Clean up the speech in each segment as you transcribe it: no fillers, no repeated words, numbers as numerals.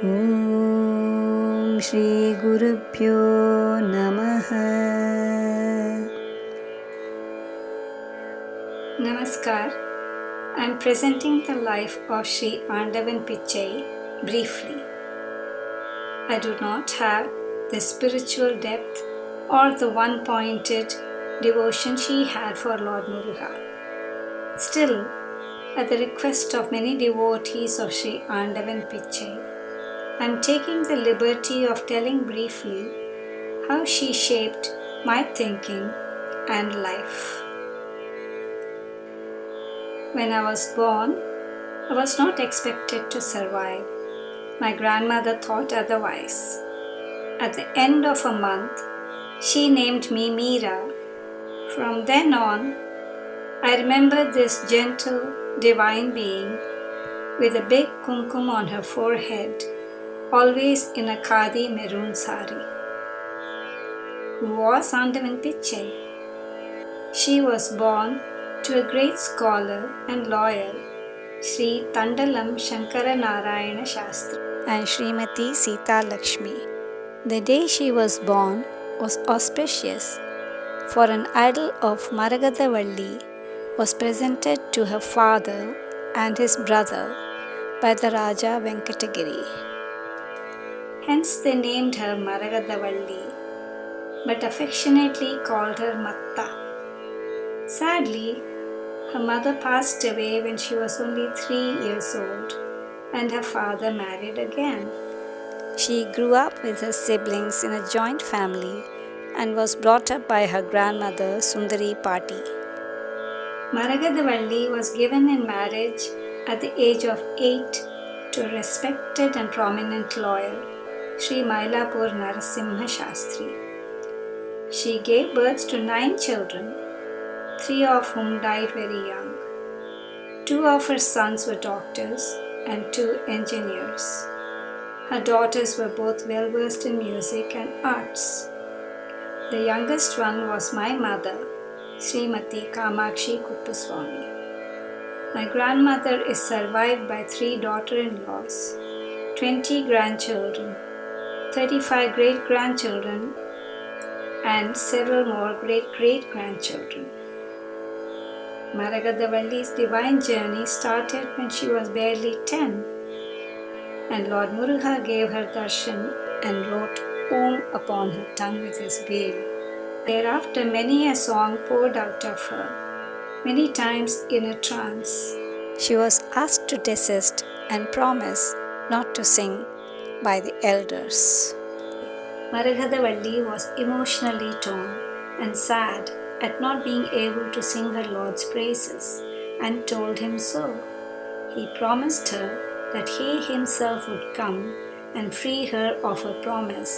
Om Shri Gurubhyo Namaha. Namaskar. I am presenting the life of Sri Andavan Pichai briefly. I do not have the spiritual depth or the one-pointed devotion she had for Lord Muruga. Still, at the request of many devotees of Sri Andavan Pichai, I am taking the liberty of telling briefly how she shaped my thinking and life. When I was born, I was not expected to survive. My grandmother thought otherwise. At the end of a month, she named me Meera. From then on, I remember this gentle, divine being with a big kumkum on her forehead, always in a khadi maroon sari. Who was Andavan Pichai? She was born to a great scholar and lawyer, Sri Tandalam Shankara Narayana Shastri and Srimati Sita Lakshmi. The day she was born was auspicious, for an idol of Maragathavalli was presented to her father and his brother by the Raja Venkatagiri. Hence they named her Maragathavalli, but affectionately called her Matta. Sadly, her mother passed away when she was only 3 years old, and her father married again. She grew up with her siblings in a joint family and was brought up by her grandmother Sundari Pati. Maragathavalli was given in marriage at the age of 8 to a respected and prominent lawyer, Sri Mylapore Narasimha Shastri. She gave birth to 9 children, 3 of whom died very young. 2 of her sons were doctors and 2 engineers. Her daughters were both well versed in music and arts. The youngest one was my mother, Srimati Kamakshi Kuppuswamy. My grandmother is survived by 3 daughter-in-laws, 20 grandchildren, 35 great-grandchildren, and several more great-great-grandchildren. Maragathavalli's divine journey started when she was barely 10, and Lord Muruga gave her darshan and wrote Om upon her tongue with his veil. Thereafter many a song poured out of her, many times in a trance. She was asked to desist and promise not to sing by the elders. Maragathavalli was emotionally torn and sad at not being able to sing her Lord's praises, and told him so. He promised her that he himself would come and free her of her promise,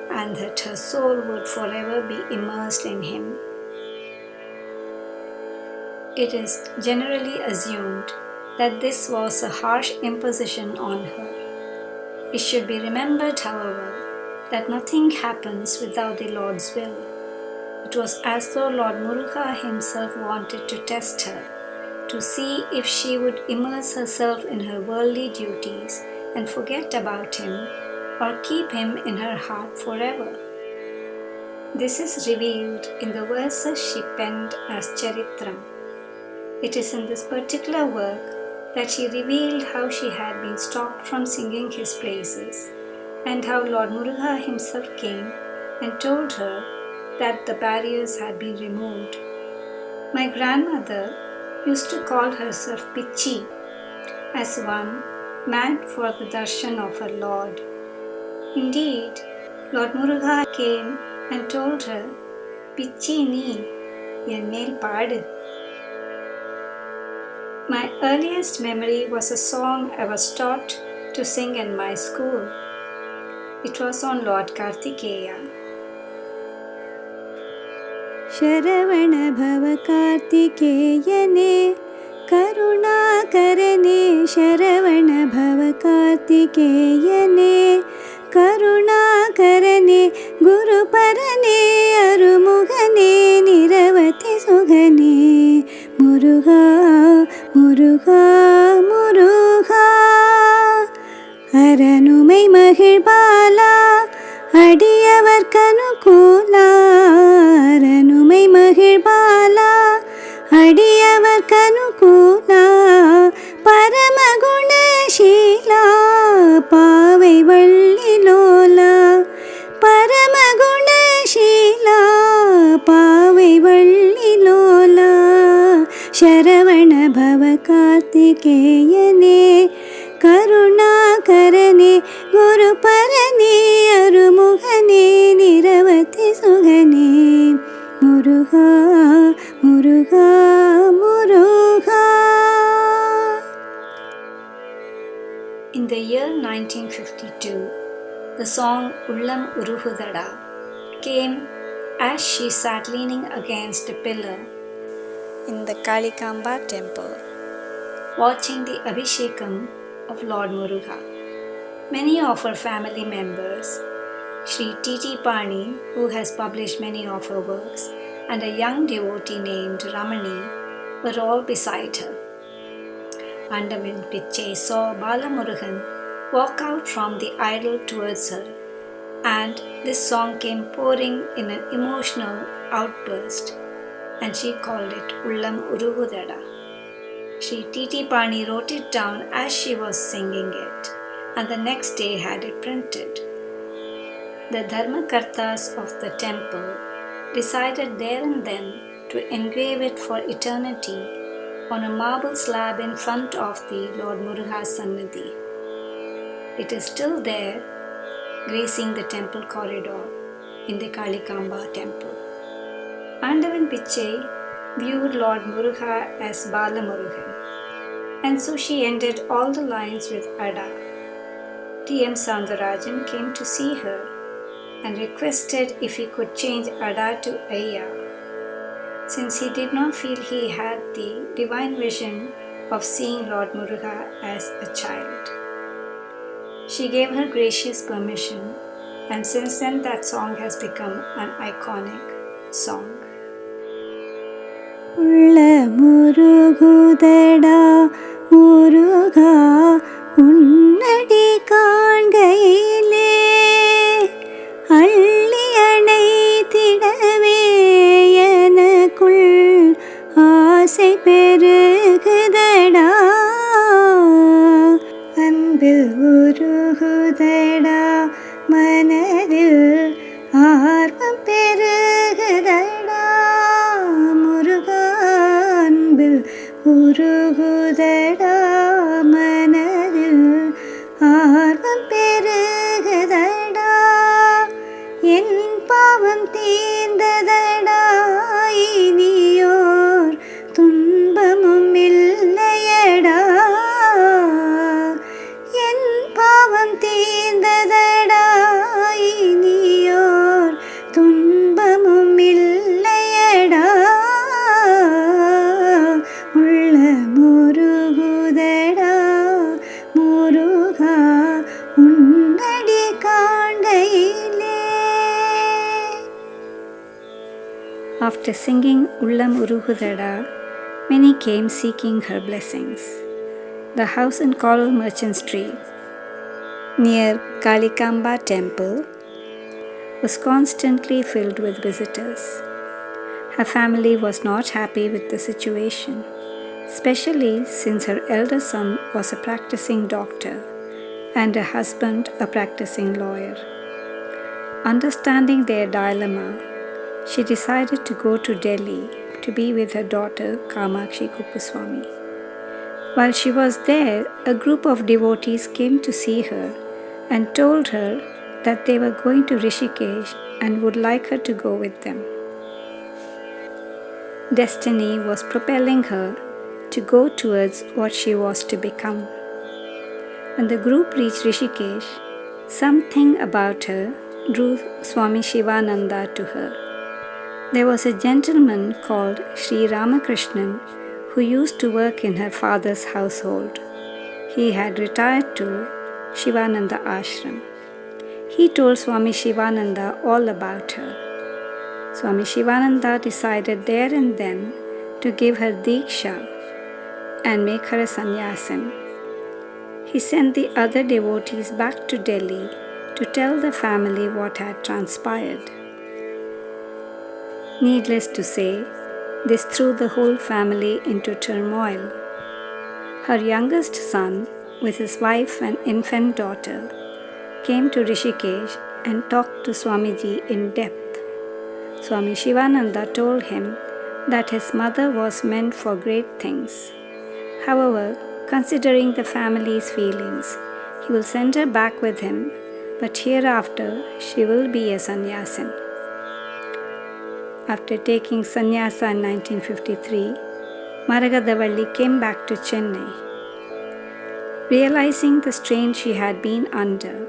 and that her soul would forever be immersed in him. It is generally assumed that this was a harsh imposition on her. It should be remembered, however, that nothing happens without the Lord's will. It was as though Lord Muruga himself wanted to test her, to see if she would immerse herself in her worldly duties and forget about him, or keep him in her heart forever. This is revealed in the verses she penned as Charitram. It is in this particular work that she revealed how she had been stopped from singing his praises, and how Lord Muruga himself came and told her that the barriers had been removed. My grandmother used to call herself Pichi, as one meant for the darshan of her Lord. Indeed, Lord Muruga came and told her, Pichi ni, ennel paadu. My earliest memory was a song I was taught to sing in my school. It was on Lord Kartikeya. Sharavana ಭವ ಕಾರ್ತಿಕೇಯನೇ ಕರುಣಾಕರನೇ ಶರವಣ ಭವ ಕಾರ್ತಿಕೇಯನೇ ಕರುಣಾಕರನೇ ಗುರುಪರನೇ ಅರುಮುಗನೇ ನಿರವತಿ ಸುಗನೇ ಮುರುಘಾ ಮುರುಘಾ ಮುರುಘಾ ಅರನುಮೈ ಶರವಣ ಭವ ಕಾರ್ತಿಕೇಯನೇ ಕರುಣಾಕರನೇ ಗುರುಪರನೇ ಅರುಮುಗನೇ ನಿರವತಿ ಸುಗನೇ Murugha Murugha Murugha. In the year 1952, the song Ullam Uruhudada came as she sat leaning against a pillar in the Kalikamba temple, watching the Abhishekam of Lord Muruga. Many of her family members, Sri T.T. Pani, who has published many of her works, and a young devotee named Ramani, were all beside her. Andavan Pichai saw Balamurugan walk out from the idol towards her, and this song came pouring in an emotional outburst, and she called it Ullam Uruhudada. Sri T.T. Pani wrote it down as she was singing it, and the next day had it printed. The Dharmakartas of the temple decided there and then to engrave it for eternity on a marble slab in front of the Lord Muruga's Sannidhi. It is still there, gracing the temple corridor in the Kalikamba temple. Andavan Pichai viewed Lord Muruga as Balamurugan, and so she ended all the lines with Ada. T.M. Soundarajan came to see her and requested if he could change Ada to Ayya, since he did not feel he had the divine vision of seeing Lord Muruga as a child. She gave her gracious permission, and since then that song has become an iconic song. உள்ள முருகுதடா முருகா உன்னடி காண்கையிலே அள்ளி அணைத்திடவே எனக்குள் ஆசை பெருகுதடா அன்பில் உருகுதடா மனதில் ஆர்வம் பெருகுதடா முருகா அன்பில் உருகுதடா மனதில் ஆர்வம் பெருகுதடா என் பாவம் தீர்ந்ததடா இனியோர் துன்பமும் இல்லையடா என் பாவம் தீர்ந்ததடா இனியோர் துன்பமும் இல்லையடா உள்ள முருகுதடா முருகா உன்னடி காண்கையிலே. After singing Ullam Uruhudada, many came seeking her blessings. The house in Coral Merchant Street, near Kalikamba temple, was constantly filled with visitors. Her family was not happy with the situation, especially since her elder son was a practicing doctor and her husband a practicing lawyer. Understanding their dilemma, she decided to go to Delhi to be with her daughter Kamakshi Kuppuswamy. While she was there, a group of devotees came to see her and told her that they were going to Rishikesh and would like her to go with them. Destiny was propelling her to go towards what she was to become. When the group reached Rishikesh, something about her drew Swami Shivananda to her. There was a gentleman called Sri Ramakrishnan who used to work in her father's household. He had retired to Shivananda Ashram. He told Swami Shivananda all about her. Swami Shivananda decided there and then to give her Diksha and make her a sanyasin. He sent the other devotees back to Delhi to tell the family what had transpired. Needless to say, this threw the whole family into turmoil. Her youngest son, with his wife and infant daughter, came to Rishikesh and talked to Swamiji in depth. Swami Shivananda told him that his mother was meant for great things. However, considering the family's feelings, he will send her back with him, but hereafter she will be a sanyasin. After taking sannyasa in 1953, Maragathavalli came back to Chennai. Realizing the strain she had been under,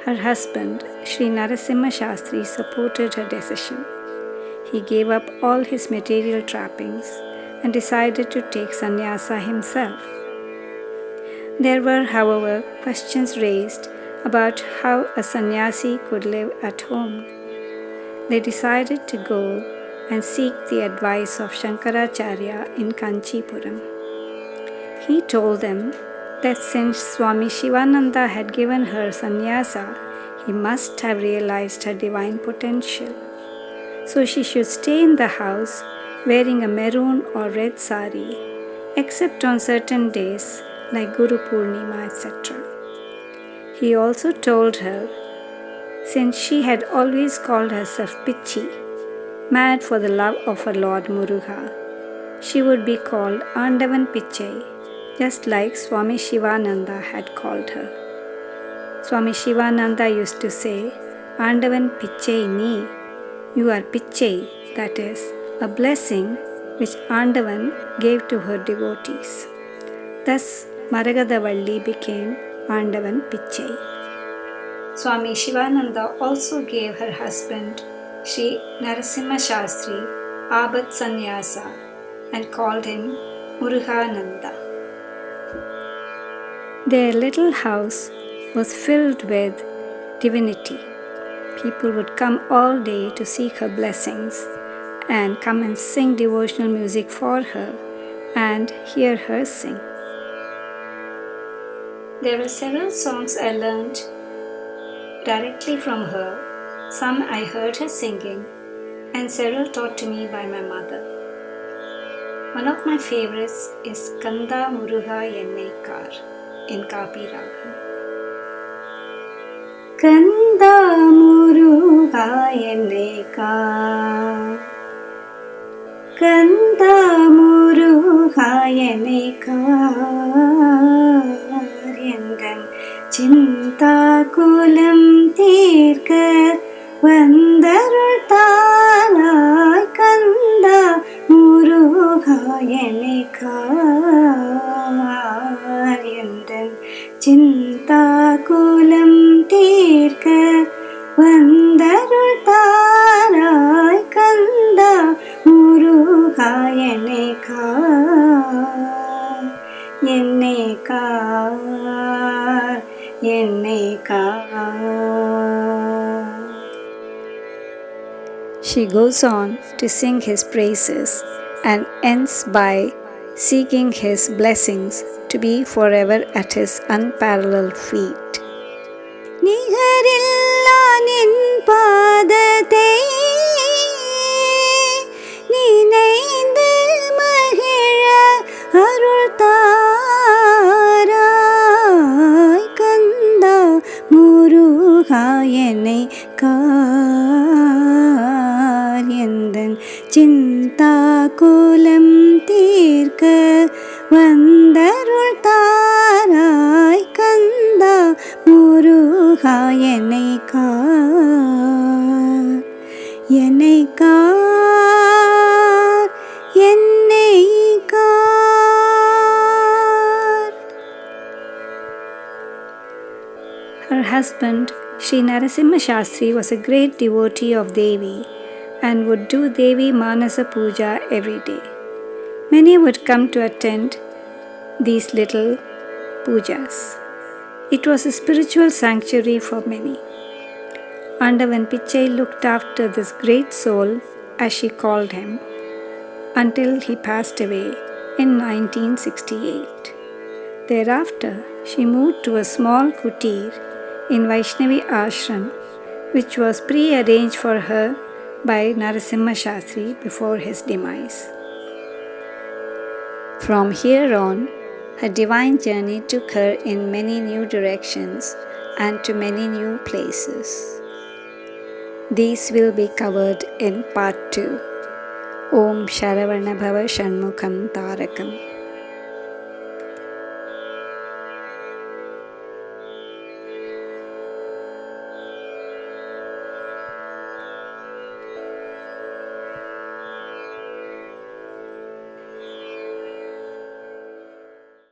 her husband, Sri Narasimha Shastri, supported her decision. He gave up all his material trappings and decided to take sannyasa himself. There were, however, questions raised about how a sannyasi could live at home. They decided to go and seek the advice of Shankaracharya in Kanchipuram. He told them that since Swami Shivananda had given her sannyasa, he must have realized her divine potential. So she should stay in the house wearing a maroon or red sari, except on certain days like Guru Purnima, etc. He also told her, since she had always called herself Pichi, mad for the love of her Lord Muruga, she would be called Andavan Pichai, just like Swami Shivananda had called her. Swami Shivananda used to say, Andavan Pichai ni, you are Pichai, that is, a blessing which Andavan gave to her devotees. Thus, Maragathavalli became Andavan Pichai. Swami Shivananda also gave her husband, Sri Narasimha Shastri, Abhat Sannyasa and called him Murugananda. Their little house was filled with divinity. People would come all day to seek her blessings and come and sing devotional music for her and hear her sing. There were several songs I learned directly from her. Some I heard her singing and several taught to me by my mother. One of my favorites is Kanda Muruga Yennaikar in Kapi Ragam. Kanda Muruga Yennaikar, Kanda Muruga Yennaikar, Yendan Chinta Kulam Tirka Vandarul Tanai, Kanda Muruga Yennaikar, Yendan Chinta Kulam Tirka Vandarul Tanai, Kanda Muruga Yennaikar, Yennaikar, Yennaikar. She goes on to sing his praises and ends by seeking his blessings to be forever at his unparalleled feet. நிகரில்லா நின் பாதத்தை நினைந்து மகிழ அருள் தாராய், கந்தா முருகா என்னைக்கார், எந்தன் சிந்தா குலம் தீர்க்க வந்தருள் தாராய், கந்தா முருகா என்னைக்கார், என்னைக்கார், என்னைக்கார். Her husband, Sri Narasimha Shastri, was a great devotee of Devi and would do Devi Manasa Puja every day. Many would come to attend these little pujas. It was a spiritual sanctuary for many. Andavan Pichai looked after this great soul, as she called him, until he passed away in 1968. Thereafter, she moved to a small kutir in Vaishnavi Ashram, which was pre-arranged for her by Narasimha Shastri before his demise. From here on, her divine journey took her in many new directions and to many new places. These will be covered in Part 2. Om Sharavana Bhava Shanmukham Tarakam.